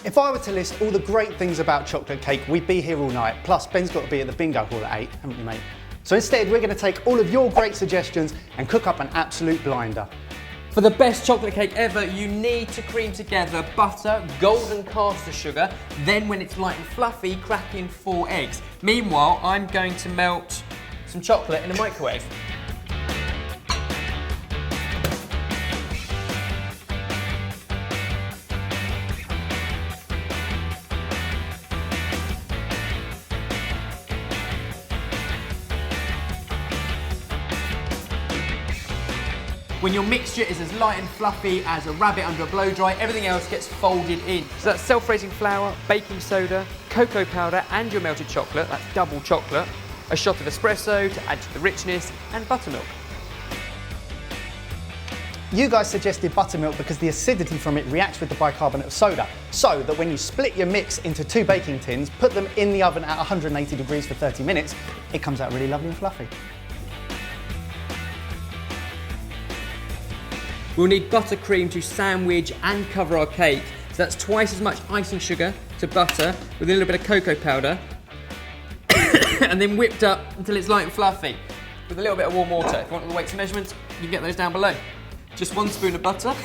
If I were to list all the great things about chocolate cake, we'd be here all night. Plus, Ben's got to be at the bingo hall at 8, haven't you, mate? So instead, we're going to take all of your great suggestions and cook up an absolute blinder. For the best chocolate cake ever, you need to cream together butter, golden caster sugar, then when it's light and fluffy, crack in 4 eggs. Meanwhile, I'm going to melt some chocolate in a microwave. When your mixture is as light and fluffy as a rabbit under a blow dry, everything else gets folded in. So that's self-raising flour, baking soda, cocoa powder and your melted chocolate, that's double chocolate, a shot of espresso to add to the richness, and buttermilk. You guys suggested buttermilk because the acidity from it reacts with the bicarbonate of soda, so that when you split your mix into 2 baking tins, put them in the oven at 180 degrees for 30 minutes, it comes out really lovely and fluffy. We'll need buttercream to sandwich and cover our cake. So that's twice as much icing sugar to butter with a little bit of cocoa powder and then whipped up until it's light and fluffy with a little bit of warm water. If you want the weights and measurements, you can get those down below. Just 1 spoon of butter.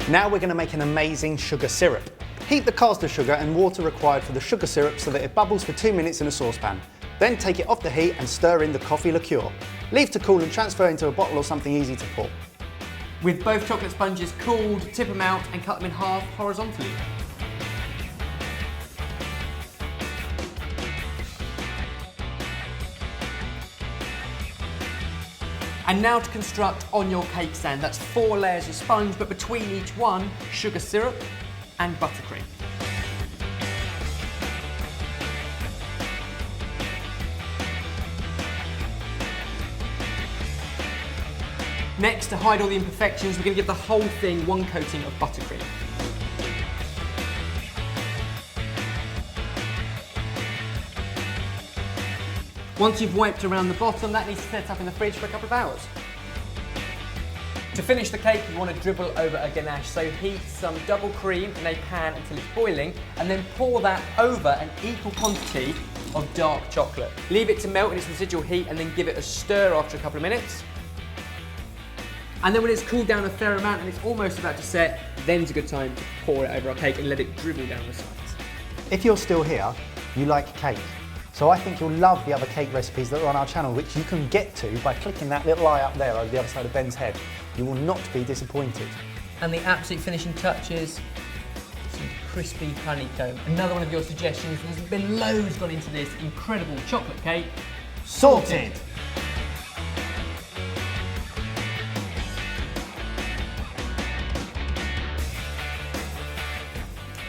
Now we're going to make an amazing sugar syrup. Heat the caster sugar and water required for the sugar syrup so that it bubbles for 2 minutes in a saucepan. Then take it off the heat and stir in the coffee liqueur. Leave to cool and transfer into a bottle or something easy to pour. With both chocolate sponges cooled, tip them out and cut them in half horizontally. And now to construct on your cake stand. That's 4 layers of sponge, but between each one, sugar syrup and buttercream. Next, to hide all the imperfections, we're going to give the whole thing 1 coating of buttercream. Once you've wiped around the bottom, that needs to set up in the fridge for a couple of hours. To finish the cake, you want to dribble over a ganache, so heat some double cream in a pan until it's boiling, and then pour that over an equal quantity of dark chocolate. Leave it to melt in its residual heat and then give it a stir after a couple of minutes. And then when it's cooled down a fair amount and it's almost about to set, then's a good time to pour it over our cake and let it dribble down the sides. If you're still here, you like cake. So I think you'll love the other cake recipes that are on our channel, which you can get to by clicking that little eye up there over the other side of Ben's head. You will not be disappointed. And the absolute finishing touches, some crispy honeycomb. Another one of your suggestions. There's been loads gone into this incredible chocolate cake. Sorted!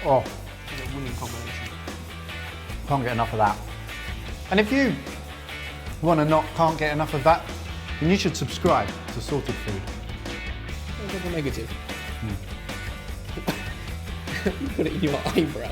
Oh, It's a winning combination. can't get enough of that. And if you can't get enough of that, then you should subscribe to Sorted Food. Double negative. You put it in your eyebrow.